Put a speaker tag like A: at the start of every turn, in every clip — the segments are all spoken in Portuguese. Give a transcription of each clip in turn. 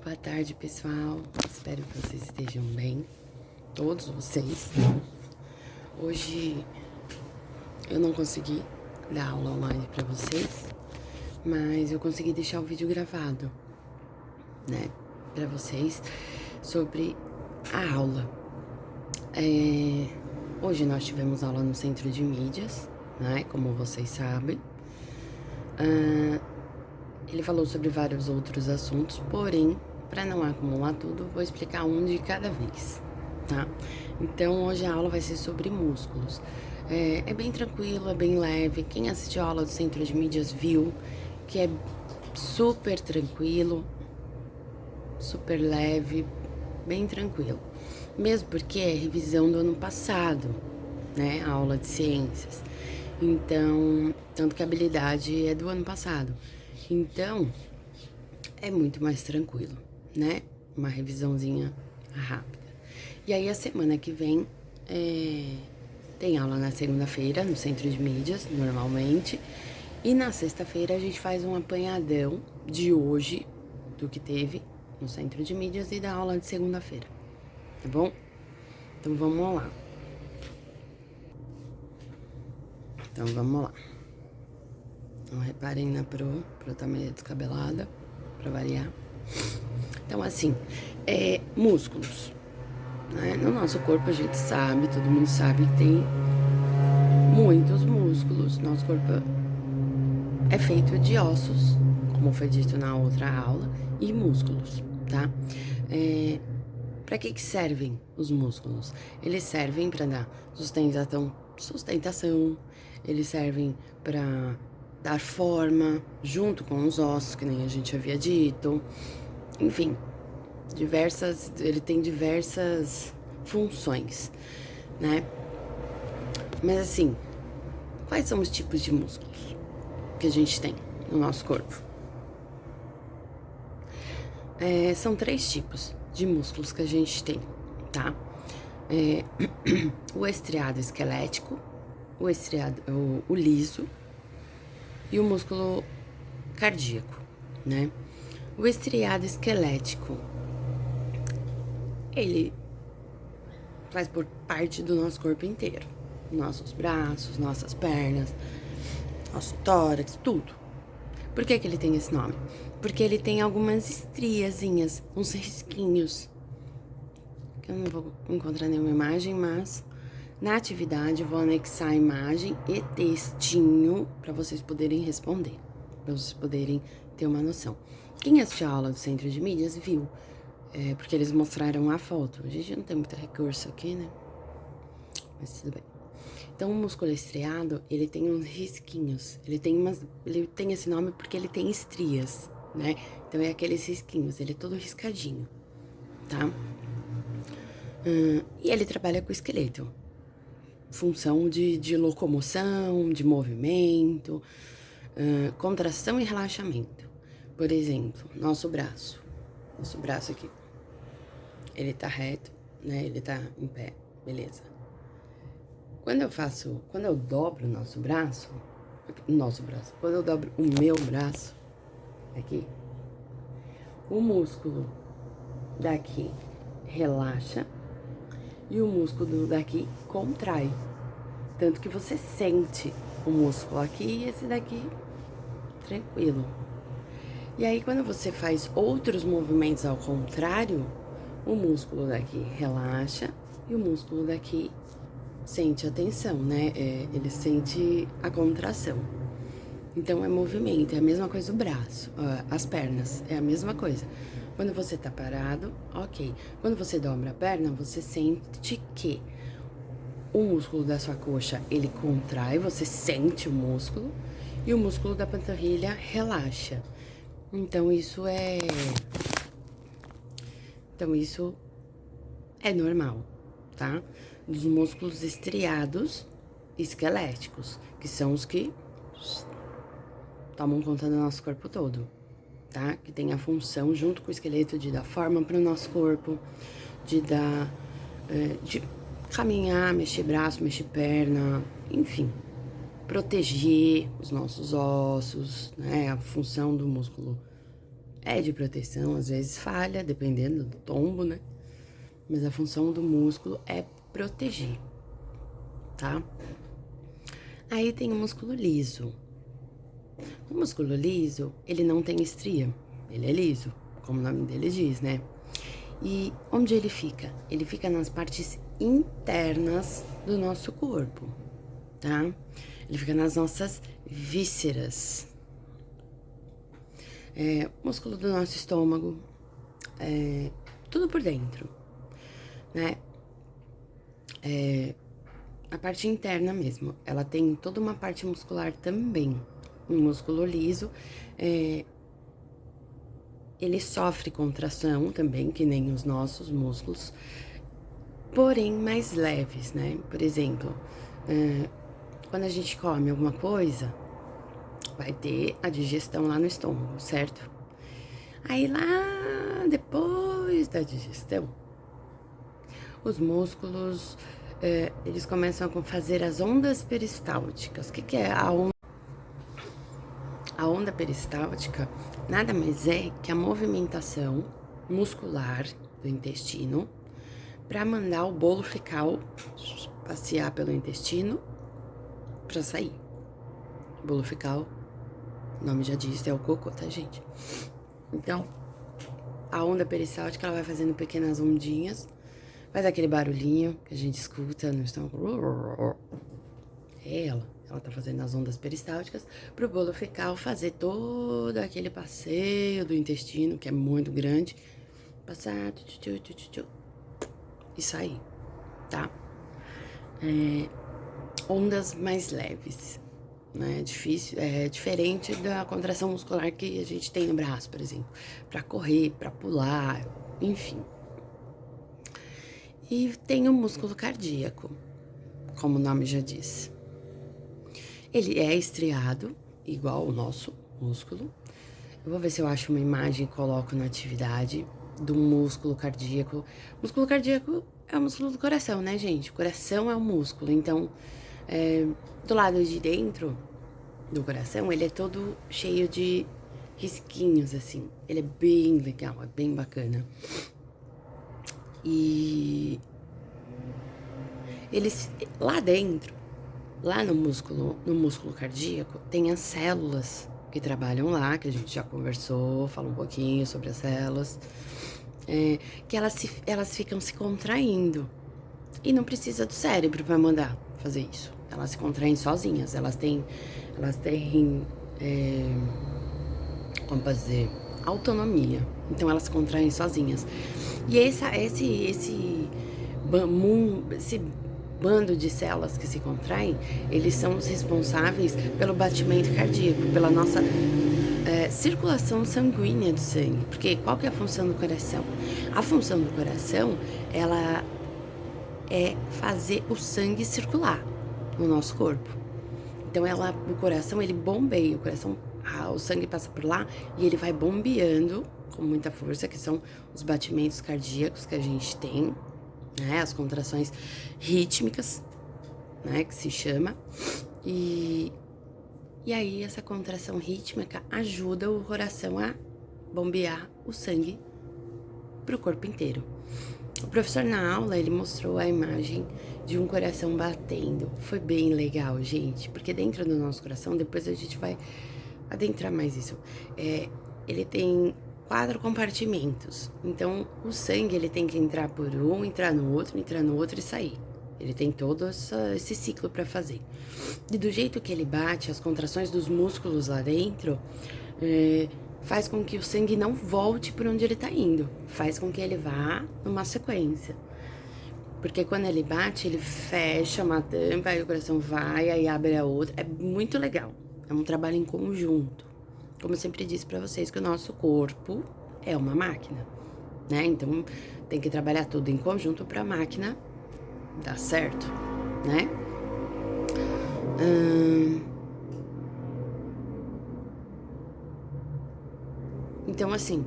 A: Boa tarde, pessoal. Espero que vocês estejam bem, todos vocês. Hoje eu não consegui dar aula online pra vocês, mas eu consegui deixar o vídeo gravado, né, pra vocês sobre a aula. Hoje nós tivemos aula no Centro de Mídias, né, como vocês sabem. Ele falou sobre vários outros assuntos, porém, para não acumular tudo, vou explicar um de cada vez, tá? Então, hoje a aula vai ser sobre músculos. É bem tranquilo, é bem leve. Quem assistiu a aula do Centro de Mídias viu que é super tranquilo, super leve, bem tranquilo. Mesmo porque é revisão do ano passado, né? A aula de ciências. Então, tanto que a habilidade é do ano passado. Então, é muito mais tranquilo, né? Uma revisãozinha rápida. E aí, a semana que vem, tem aula na segunda-feira, no Centro de Mídias, normalmente. E na sexta-feira, a gente faz um apanhadão de hoje, do que teve no Centro de Mídias e da aula de segunda-feira, tá bom? Então, vamos lá. Não reparem na Pro tá meio descabelada, pra variar. Então, assim, músculos, né? No nosso corpo a gente sabe, todo mundo sabe que tem muitos músculos. Nosso corpo é feito de ossos, como foi dito na outra aula, e músculos, tá? Para que servem os músculos? Eles servem para dar sustentação, eles servem para dar forma junto com os ossos, que nem a gente havia dito. Enfim, ele tem diversas funções, né? Mas assim, quais são os tipos de músculos que a gente tem no nosso corpo? São 3 tipos de músculos que a gente tem, tá? O estriado esquelético, o liso e o músculo cardíaco, né? O estriado esquelético, ele faz por parte do nosso corpo inteiro. Nossos braços, nossas pernas, nosso tórax, tudo. Por que ele tem esse nome? Porque ele tem algumas estriazinhas, uns risquinhos. Que eu não vou encontrar nenhuma imagem, mas na atividade eu vou anexar a imagem e textinho para vocês poderem responder, para vocês poderem ter uma noção. Quem assistiu a aula do Centro de Mídias viu, porque eles mostraram a foto. A gente não tem muito recurso aqui, né? Mas tudo bem. Então, o músculo estriado, ele tem uns risquinhos. Ele tem esse nome porque ele tem estrias, né? Então, é aqueles risquinhos, ele é todo riscadinho, tá? E ele trabalha com o esqueleto. Função de locomoção, de movimento, contração e relaxamento. Por exemplo, nosso braço aqui, ele tá reto, né? Ele tá em pé, beleza. Quando eu dobro o quando eu dobro o meu braço, aqui, o músculo daqui relaxa e o músculo daqui contrai. Tanto que você sente o músculo aqui e esse daqui tranquilo. E aí, quando você faz outros movimentos ao contrário, o músculo daqui relaxa e o músculo daqui sente a tensão, né? Ele sente a contração. Então, é movimento, é a mesma coisa do braço, as pernas, é a mesma coisa. Quando você tá parado, ok. Quando você dobra a perna, você sente que o músculo da sua coxa, ele contrai, você sente o músculo, e o músculo da panturrilha relaxa. Então, isso é normal, tá? Dos músculos estriados esqueléticos, que são os que tomam conta do nosso corpo todo, tá? Que tem a função, junto com o esqueleto, de dar forma para o nosso corpo, de caminhar, mexer braço, mexer perna, enfim, proteger os nossos ossos, né? A função do músculo é de proteção, às vezes falha, dependendo do tombo, né? Mas a função do músculo é proteger, tá? Aí tem o músculo liso. O músculo liso, ele não tem estria, ele é liso, como o nome dele diz, né? E onde ele fica? Ele fica nas partes internas do nosso corpo, tá? Ele fica nas nossas vísceras. Músculo do nosso estômago, tudo por dentro, né? A parte interna mesmo, ela tem toda uma parte muscular também. O músculo liso, ele sofre contração também, que nem os nossos músculos, porém mais leves, né? Por exemplo, quando a gente come alguma coisa, vai ter a digestão lá no estômago, certo? Aí lá depois da digestão, os músculos, eles começam a fazer as ondas peristálticas. O que é a onda? A onda peristáltica nada mais é que a movimentação muscular do intestino para mandar o bolo fecal passear pelo intestino para sair. O bolo fecal, o nome já diz, é o cocô, tá, gente? Então, a onda peristáltica, ela vai fazendo pequenas ondinhas, faz aquele barulhinho que a gente escuta no estômago. É ela tá fazendo as ondas peristálticas pro bolo fecal fazer todo aquele passeio do intestino, que é muito grande, passar e sair, tá? Ondas mais leves, né? É diferente da contração muscular que a gente tem no braço, por exemplo, para correr, para pular, enfim. E tem o músculo cardíaco, como o nome já diz. Ele é estriado, igual o nosso músculo. Eu vou ver se eu acho uma imagem e coloco na atividade do músculo cardíaco. O músculo cardíaco é o músculo do coração, né, gente? O coração é o músculo, então, do lado de dentro do coração, ele é todo cheio de risquinhos, assim. Ele é bem legal, é bem bacana. E eles, lá dentro, lá no músculo cardíaco, tem as células que trabalham lá, que a gente já conversou, falou um pouquinho sobre as células, que elas ficam se contraindo. E não precisa do cérebro para mandar fazer isso. Elas se contraem sozinhas, elas têm como posso dizer, autonomia. Então elas se contraem sozinhas. E esse bando de células que se contraem, eles são os responsáveis pelo batimento cardíaco, pela nossa circulação sanguínea do sangue. Porque qual que é a função do coração? A função do coração, ela é fazer o sangue circular no nosso corpo. Então o coração, ele bombeia, o sangue passa por lá e ele vai bombeando com muita força, que são os batimentos cardíacos que a gente tem, né? As contrações rítmicas, né? Que se chama. E aí essa contração rítmica ajuda o coração a bombear o sangue pro corpo inteiro. O professor na aula, ele mostrou a imagem de um coração batendo. Foi bem legal, gente, porque dentro do nosso coração, depois a gente vai adentrar mais isso, ele tem 4 compartimentos. Então, o sangue, ele tem que entrar por um, entrar no outro e sair. Ele tem todo esse ciclo para fazer. E do jeito que ele bate, as contrações dos músculos lá dentro, faz com que o sangue não volte por onde ele tá indo. Faz com que ele vá numa sequência. Porque quando ele bate, ele fecha uma tampa, aí o coração vai, aí abre a outra. É muito legal. É um trabalho em conjunto. Como eu sempre disse pra vocês, que o nosso corpo é uma máquina, né? Então, tem que trabalhar tudo em conjunto pra máquina dar certo, né? Então, assim,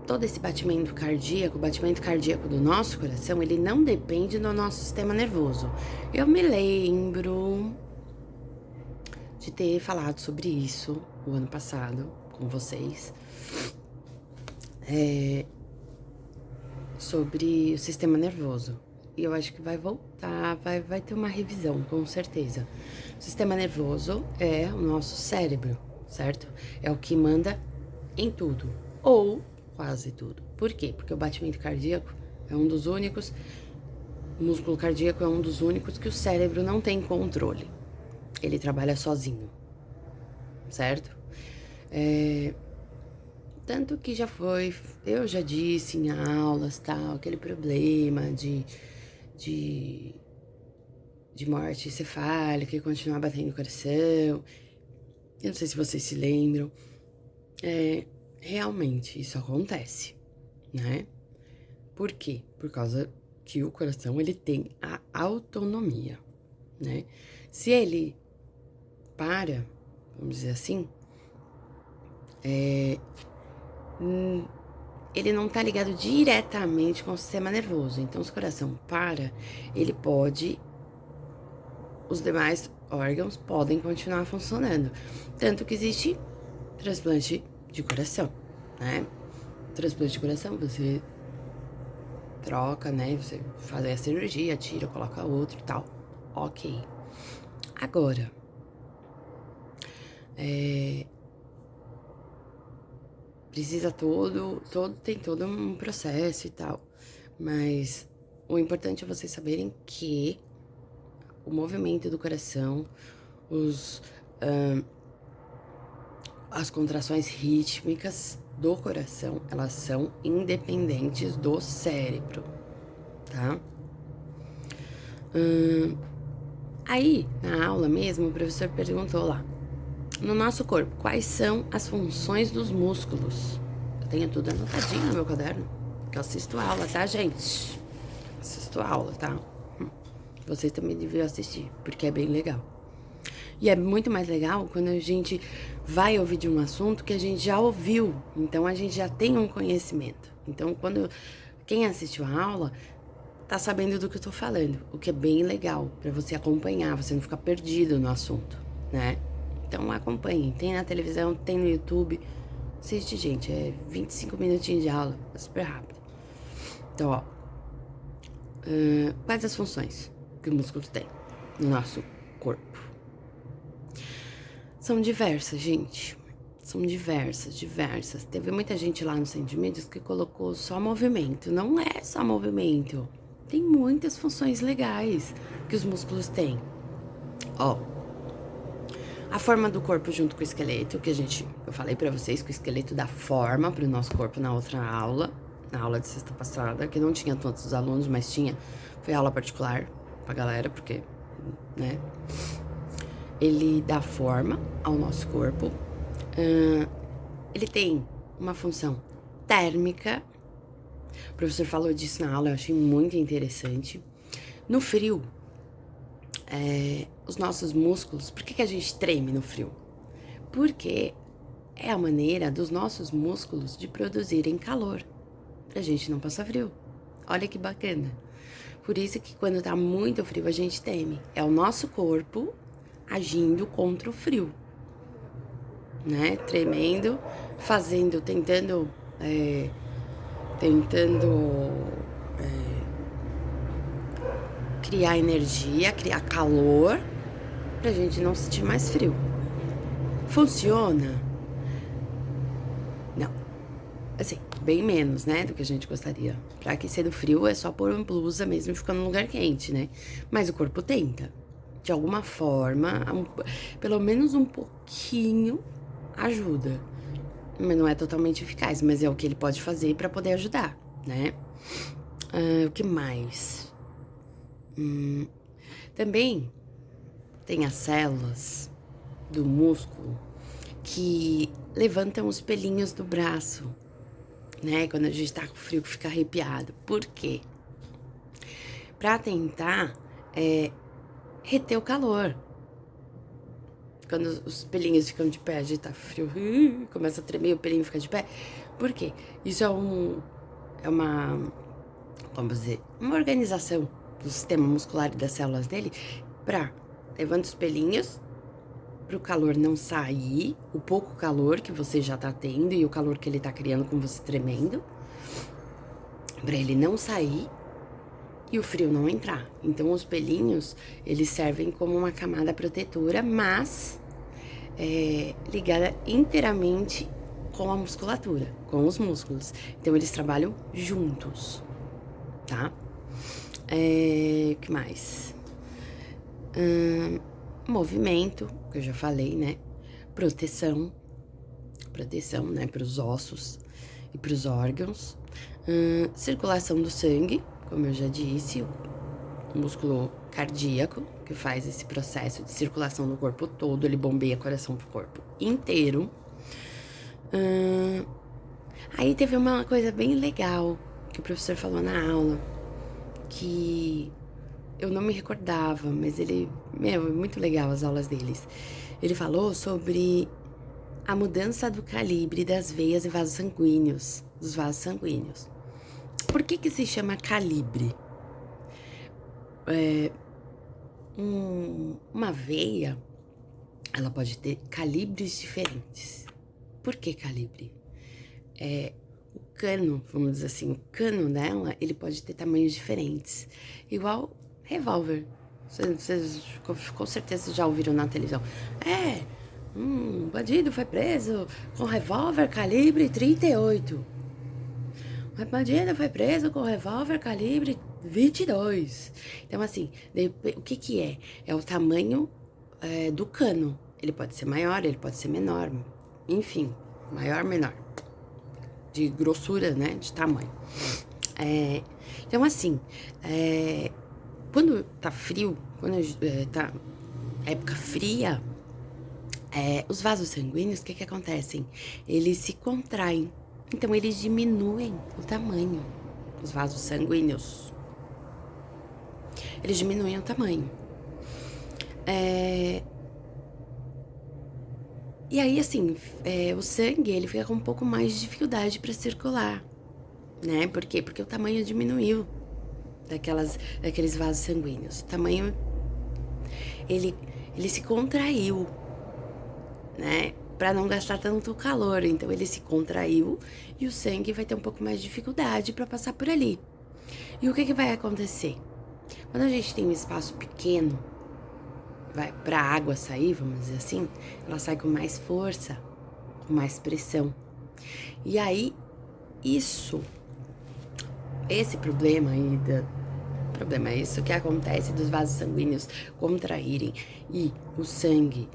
A: todo esse batimento cardíaco, o batimento cardíaco do nosso coração, ele não depende do nosso sistema nervoso. Eu me lembro de ter falado sobre isso o ano passado com vocês. sobre o sistema nervoso. E eu acho que vai voltar, vai ter uma revisão, com certeza. O sistema nervoso é o nosso cérebro, certo? É o que manda em tudo, ou quase tudo. Por quê? Porque o batimento cardíaco é um dos únicos, o músculo cardíaco é um dos únicos que o cérebro não tem controle. Ele trabalha sozinho, certo? Tanto que eu já disse em aulas, tal, aquele problema de, de morte encefálica e continuar batendo o coração. Eu não sei se vocês se lembram. Realmente isso acontece, né? Por quê? Por causa que o coração, ele tem a autonomia, né? Se ele para, vamos dizer assim, ele não tá ligado diretamente com o sistema nervoso. Então, se o coração para, os demais órgãos podem continuar funcionando. Tanto que existe transplante de coração, né? Transplante de coração, você troca, né? Você faz a cirurgia, tira, coloca outro e tal. Ok. Agora, tem todo um processo e tal. Mas o importante é vocês saberem que o movimento do coração, as contrações rítmicas do coração, elas são independentes do cérebro, tá? Aí, na aula mesmo, o professor perguntou lá, no nosso corpo, quais são as funções dos músculos? Eu tenho tudo anotadinho no meu caderno, que eu assisto aula, tá, gente? Assisto aula, tá? Vocês também deviam assistir, porque é bem legal. E é muito mais legal quando a gente vai ouvir de um assunto que a gente já ouviu. Então, a gente já tem um conhecimento. Então, quem assistiu a aula tá sabendo do que eu tô falando. O que é bem legal pra você acompanhar, você não ficar perdido no assunto, né? Então, acompanhem. Tem na televisão, tem no YouTube. Assiste, gente. É 25 minutinhos de aula. É super rápido. Então, ó. Quais as funções que o músculo tem no nosso corpo? São diversas, gente. São diversas. Teve muita gente lá no Centro de Mídias que colocou só movimento. Não é só movimento. Tem muitas funções legais que os músculos têm. Ó, a forma do corpo junto com o esqueleto, eu falei pra vocês que o esqueleto dá forma pro nosso corpo na outra aula, na aula de sexta passada, que não tinha tantos alunos, mas foi aula particular pra galera, porque, né? Ele dá forma ao nosso corpo. Ele tem uma função térmica. O professor falou disso na aula, eu achei muito interessante. No frio, os nossos músculos... Por que a gente treme no frio? Porque é a maneira dos nossos músculos de produzirem calor, pra gente não passar frio. Olha que bacana. Por isso que quando tá muito frio, a gente teme. É o nosso corpo agindo contra o frio, né? Tremendo, tentando criar energia, criar calor, pra gente não sentir mais frio. Funciona? Não. Assim, bem menos, né, do que a gente gostaria. Pra aquecer do frio é só pôr uma blusa mesmo e ficar num lugar quente, né? Mas o corpo tenta. De alguma forma, pelo menos um pouquinho ajuda. Mas não é totalmente eficaz, mas é o que ele pode fazer pra poder ajudar, né? O que mais? Também tem as células do músculo que levantam os pelinhos do braço, né? Quando a gente tá com frio, fica arrepiado. Por quê? Pra tentar reter o calor. Quando os pelinhos ficam de pé, a gente tá frio, começa a tremer, o pelinho fica de pé. Por quê? Isso é uma, vamos dizer, uma organização do sistema muscular e das células dele pra levanta os pelinhos para o calor não sair, o pouco calor que você já tá tendo e o calor que ele tá criando com você tremendo, para ele não sair e o frio não entrar. Então, os pelinhos, eles servem como uma camada protetora, mas ligada inteiramente com a musculatura, com os músculos. Então, eles trabalham juntos, tá? Que mais? Movimento, que eu já falei, né? Proteção, né, para os ossos e para os órgãos. Circulação do sangue, como eu já disse, o músculo cardíaco, que faz esse processo de circulação no corpo todo, ele bombeia coração pro corpo inteiro. Aí teve uma coisa bem legal que o professor falou na aula, que eu não me recordava, mas ele, é muito legal as aulas deles. Ele falou sobre a mudança do calibre das veias e vasos sanguíneos, dos vasos sanguíneos. Por que se chama calibre? Uma veia, ela pode ter calibres diferentes. Por que calibre? O cano, vamos dizer assim, o cano dela, ele pode ter tamanhos diferentes. Igual revólver. Vocês com certeza já ouviram na televisão. Um bandido foi preso com revólver calibre 38. O bandido foi preso com revólver calibre 22. Então, assim, o que é? É o tamanho do cano. Ele pode ser maior, ele pode ser menor. Enfim, maior, menor. De grossura, né? De tamanho. Então, assim, quando tá frio, quando tá época fria, os vasos sanguíneos, o que acontecem? Eles se contraem. Então, eles diminuem o tamanho. Os vasos sanguíneos. Eles diminuem o tamanho. E aí, assim, o sangue, ele fica com um pouco mais de dificuldade para circular, né? Por quê? Porque o tamanho diminuiu daqueles vasos sanguíneos. O tamanho, ele se contraiu, né? Para não gastar tanto calor. Então, ele se contraiu e o sangue vai ter um pouco mais de dificuldade para passar por ali. E o que vai acontecer? Quando a gente tem um espaço pequeno, vai para a água sair, vamos dizer assim, ela sai com mais força, com mais pressão. E aí, esse problema aí, é isso que acontece dos vasos sanguíneos contraírem e o sangue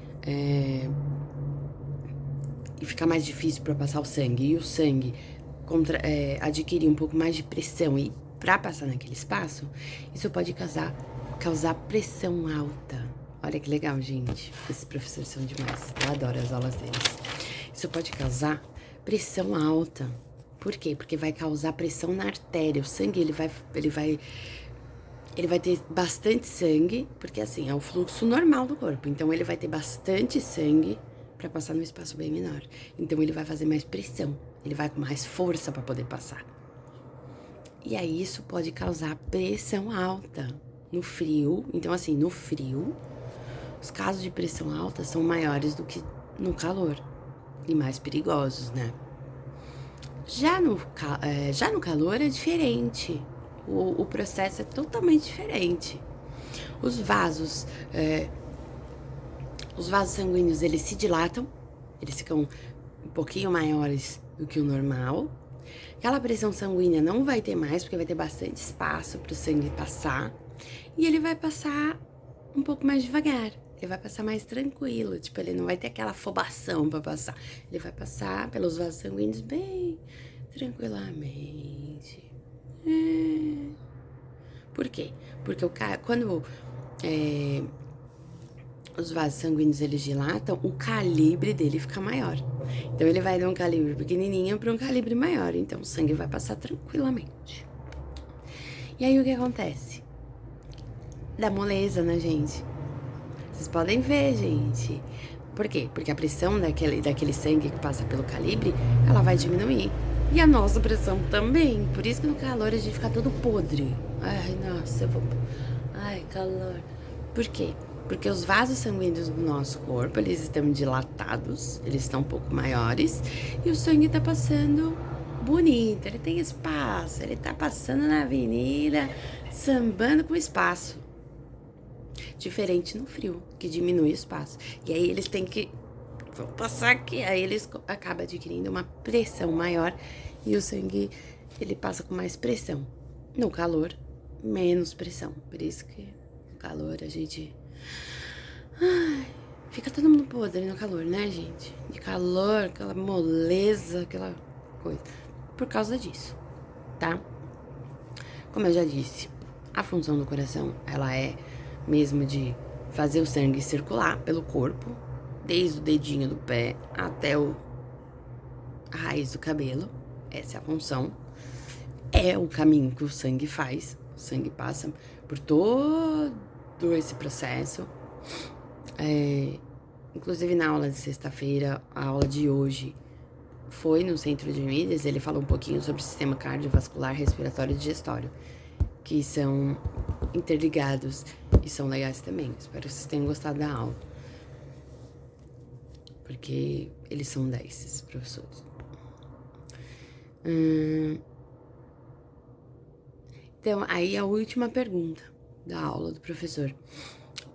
A: e ficar mais difícil para passar o sangue, e o sangue adquirir um pouco mais de pressão e para passar naquele espaço, isso pode causar pressão alta. Olha que legal, gente. Esses professores são demais. Eu adoro as aulas deles. Isso pode causar pressão alta. Por quê? Porque vai causar pressão na artéria. O sangue, ele vai ter bastante sangue, porque assim, é o fluxo normal do corpo. Então, ele vai ter bastante sangue para passar num espaço bem menor. Então, ele vai fazer mais pressão. Ele vai com mais força para poder passar. E aí, isso pode causar pressão alta no frio. Então, assim, no frio, os casos de pressão alta são maiores do que no calor e mais perigosos, né? Já no calor é diferente. O processo é totalmente diferente. Os vasos sanguíneos, eles se dilatam, eles ficam um pouquinho maiores do que o normal. Aquela pressão sanguínea não vai ter mais, porque vai ter bastante espaço para o sangue passar. E ele vai passar um pouco mais devagar. Ele vai passar mais tranquilo, tipo, ele não vai ter aquela afobação para passar. Ele vai passar pelos vasos sanguíneos bem tranquilamente. Por quê? Porque quando os vasos sanguíneos eles dilatam, o calibre dele fica maior. Então ele vai de um calibre pequenininho para um calibre maior. Então o sangue vai passar tranquilamente. E aí o que acontece? Dá moleza, né, gente? Vocês podem ver, gente. Por quê? Porque a pressão daquele sangue que passa pelo calibre, ela vai diminuir. E a nossa pressão também. Por isso que no calor a gente fica todo podre. Ai, nossa, Ai, calor. Por quê? Porque os vasos sanguíneos do nosso corpo, eles estão dilatados, eles estão um pouco maiores, e o sangue tá passando bonito, ele tem espaço, ele tá passando na avenida, sambando com espaço. Diferente no frio, que diminui o espaço. E aí eles têm que vou passar aqui, aí eles acabam adquirindo uma pressão maior e o sangue, ele passa com mais pressão. No calor, menos pressão. Por isso que no calor a gente... Ai, fica todo mundo podre no calor, né, gente? De calor, aquela moleza, aquela coisa. Por causa disso, tá? Como eu já disse, a função do coração, ela é mesmo de fazer o sangue circular pelo corpo, desde o dedinho do pé até a raiz do cabelo. Essa é a função. É o caminho que o sangue faz. O sangue passa por todo esse processo. Inclusive na aula de sexta-feira, a aula de hoje foi no Centro de Mídias. Ele falou um pouquinho sobre o sistema cardiovascular, respiratório e digestório, que são interligados e são legais também. Espero que vocês tenham gostado da aula, porque eles são 10, esses professores. Então, aí a última pergunta da aula do professor.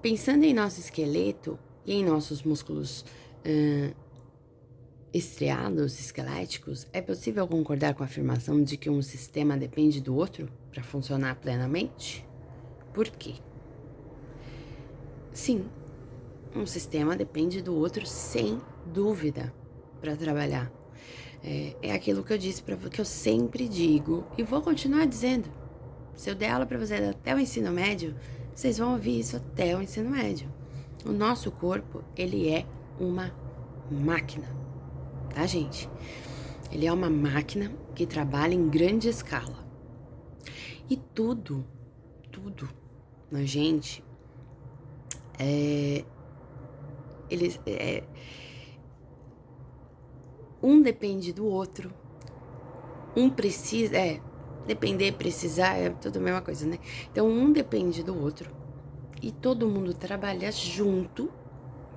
A: Pensando em nosso esqueleto e em nossos músculos estriados, esqueléticos, é possível concordar com a afirmação de que um sistema depende do outro para funcionar plenamente? Por quê? Sim, um sistema depende do outro sem dúvida para trabalhar. É aquilo que eu disse que eu sempre digo e vou continuar dizendo. Se eu der aula para vocês até o ensino médio, vocês vão ouvir isso até o ensino médio. O nosso corpo, ele é uma máquina, tá, gente? Ele é uma máquina que trabalha em grande escala. E tudo na gente um depende do outro. Um precisa, depender, precisar, é tudo a mesma coisa, né? Então, um depende do outro e todo mundo trabalha junto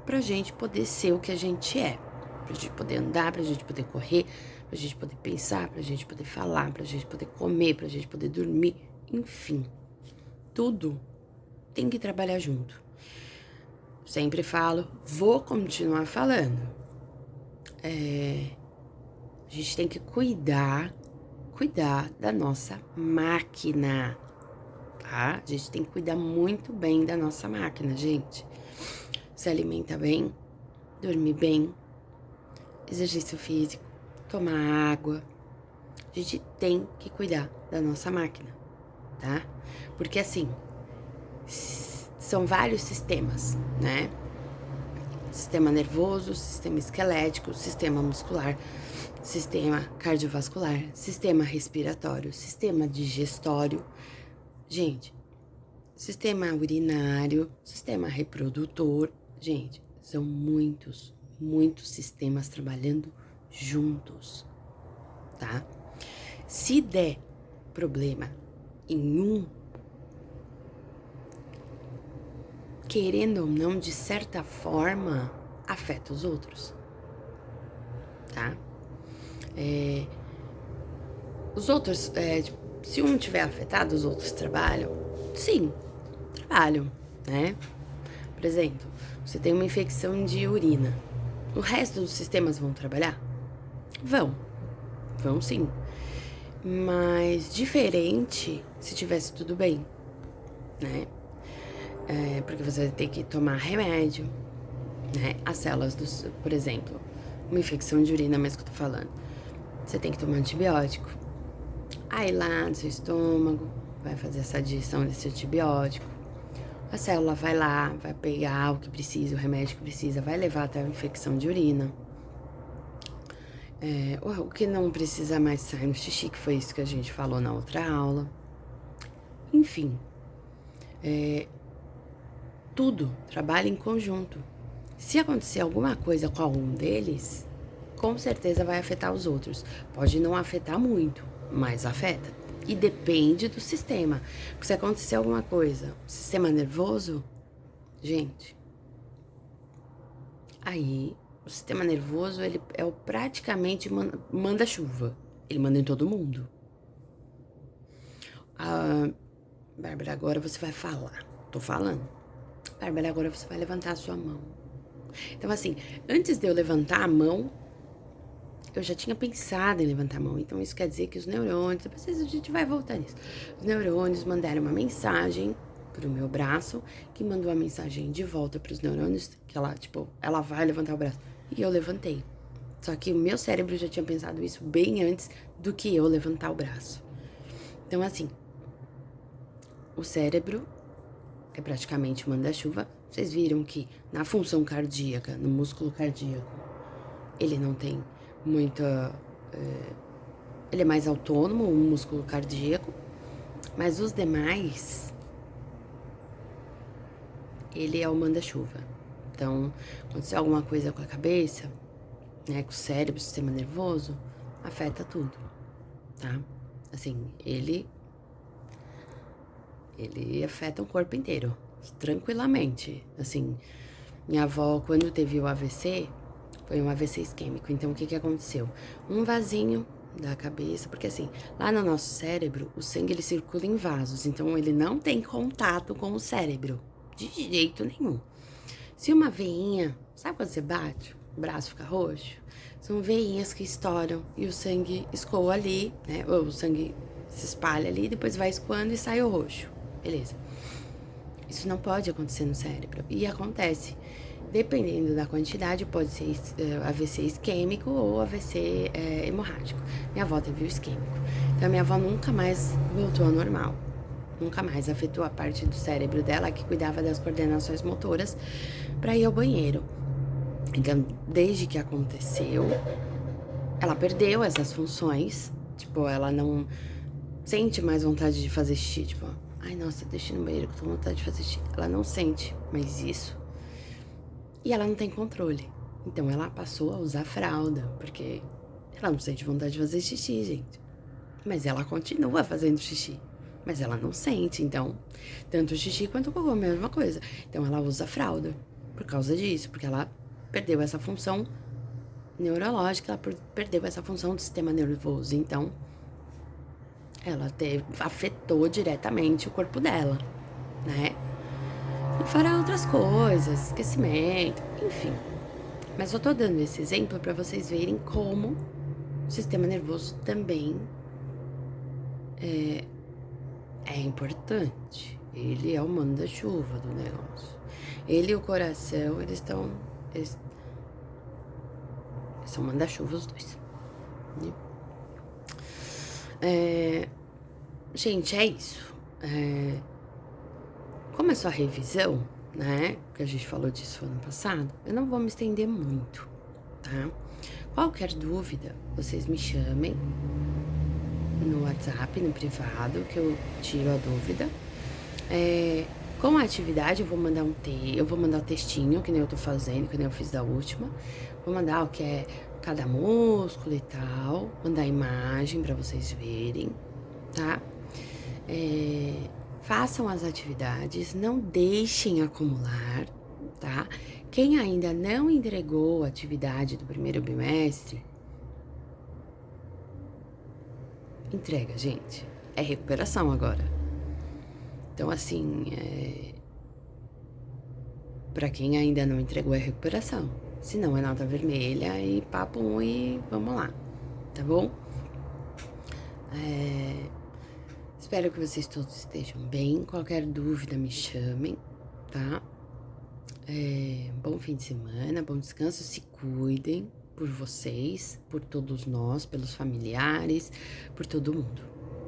A: pra gente poder ser o que a gente é. Pra gente poder andar, pra gente poder correr, pra gente poder pensar, pra gente poder falar, pra gente poder comer, pra gente poder dormir, enfim. Tudo tem que trabalhar junto. Sempre falo, vou continuar falando. A gente tem que cuidar da nossa máquina, tá? A gente tem que cuidar muito bem da nossa máquina, gente. Se alimenta bem, dormir bem, exercício físico, tomar água. A gente tem que cuidar da nossa máquina, tá? Porque assim, são vários sistemas, né? Sistema nervoso, sistema esquelético, sistema muscular, sistema cardiovascular, sistema respiratório, sistema digestório, gente, sistema urinário, sistema reprodutor, gente, são muitos sistemas trabalhando juntos, tá? Se der problema em um, querendo ou não, de certa forma, afeta os outros, tá? Os outros, se um tiver afetado, os outros trabalham? Sim, trabalham, né? Por exemplo, você tem uma infecção de urina. O resto dos sistemas vão trabalhar? Vão sim. Mas diferente se tivesse tudo bem, né? Porque você vai ter que tomar remédio, né? As células por exemplo, uma infecção de urina mesmo que eu tô falando. Você tem que tomar antibiótico. Aí lá no seu estômago vai fazer essa digestão desse antibiótico. A célula vai lá, vai pegar o que precisa, o remédio que precisa, vai levar até a infecção de urina. O que não precisa mais sai no xixi, que foi isso que a gente falou na outra aula. Enfim, tudo trabalha em conjunto. Se acontecer alguma coisa com algum deles, com certeza vai afetar os outros. Pode não afetar muito, mas afeta. E depende do sistema. Porque se acontecer alguma coisa, sistema nervoso, Gente, aí o sistema nervoso, ele é o praticamente manda-chuva. Ele manda em todo mundo. Ah, Bárbara, agora você vai falar. Tô falando. Bárbara, agora você vai levantar a sua mão. Então, assim, antes de eu levantar a mão, eu já tinha pensado em levantar a mão. Então, isso quer dizer que os neurônios, depois a gente vai voltar nisso. Os neurônios mandaram uma mensagem pro meu braço, que mandou a mensagem de volta pros neurônios, que ela, tipo, ela vai levantar o braço. E eu levantei. Só que o meu cérebro já tinha pensado isso bem antes do que eu levantar o braço. Então, assim, o cérebro é praticamente manda-chuva. Vocês viram que na função cardíaca, no músculo cardíaco, ele não tem muita. Ele é mais autônomo, o músculo cardíaco, mas os demais, ele é o manda-chuva. Então, aconteceu alguma coisa com a cabeça, né, com o cérebro, o sistema nervoso, afeta tudo, tá? Assim, ele afeta o corpo inteiro, tranquilamente. Assim, minha avó, quando teve o AVC, foi um AVC isquêmico. Então, o que aconteceu? Um vasinho da cabeça, porque assim, lá no nosso cérebro, o sangue ele circula em vasos, então ele não tem contato com o cérebro, de jeito nenhum. Se uma veinha, sabe quando você bate, o braço fica roxo? São veinhas que estouram e o sangue escoa ali, né? Ou o sangue se espalha ali, depois vai escoando e sai o roxo. Beleza. Isso não pode acontecer no cérebro. E acontece. Dependendo da quantidade, pode ser AVC isquêmico ou AVC hemorrágico. Minha avó teve o isquêmico. Então, minha avó nunca mais voltou ao normal. Nunca mais afetou a parte do cérebro dela que cuidava das coordenações motoras para ir ao banheiro. Então, desde que aconteceu, ela perdeu essas funções. Tipo, ela não sente mais vontade de fazer xixi. Tipo, ai, nossa, deixa eu ir no banheiro que eu tô com vontade de fazer xixi. Ela não sente mais isso. E ela não tem controle. Então ela passou a usar fralda, porque ela não sente vontade de fazer xixi, gente. Mas ela continua fazendo xixi. Mas ela não sente, então, tanto o xixi quanto o cocô, a mesma coisa. Então ela usa fralda por causa disso, porque ela perdeu essa função neurológica, ela perdeu essa função do sistema nervoso. Então, ela afetou diretamente o corpo dela, né? E fora outras coisas, esquecimento, enfim. Mas eu tô dando esse exemplo para vocês verem como o sistema nervoso também é importante. Ele é o manda-chuva do negócio. Ele e o coração, eles são manda-chuva os dois. Gente, é isso. Como é só revisão, né? Que a gente falou disso ano passado, eu não vou me estender muito, tá? Qualquer dúvida, vocês me chamem no WhatsApp, no privado, que eu tiro a dúvida. Com a atividade, eu vou mandar o textinho, que nem eu tô fazendo, que nem eu fiz da última. Vou mandar o que é cada músculo e tal, mandar imagem pra vocês verem, tá? Façam as atividades, não deixem acumular, tá? Quem ainda não entregou a atividade do primeiro bimestre, entrega, gente. É recuperação agora. Então, assim, pra quem ainda não entregou, é recuperação. Se não, é nota vermelha e papo 1 e vamos lá, tá bom? Espero que vocês todos estejam bem. Qualquer dúvida, me chamem, tá? Bom fim de semana, bom descanso. Se cuidem por vocês, por todos nós, pelos familiares, por todo mundo,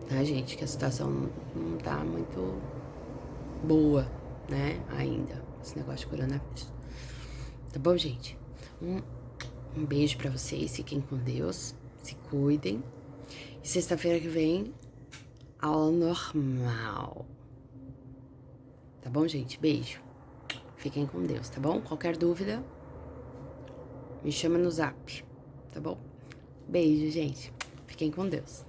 A: tá, gente? Que a situação não tá muito boa, né? Ainda, esse negócio de coronavírus. Tá bom, gente? Um beijo pra vocês. Fiquem com Deus. Se cuidem. E sexta-feira que vem, aula normal. Tá bom, gente? Beijo. Fiquem com Deus, tá bom? Qualquer dúvida, me chama no zap, tá bom? Beijo, gente. Fiquem com Deus.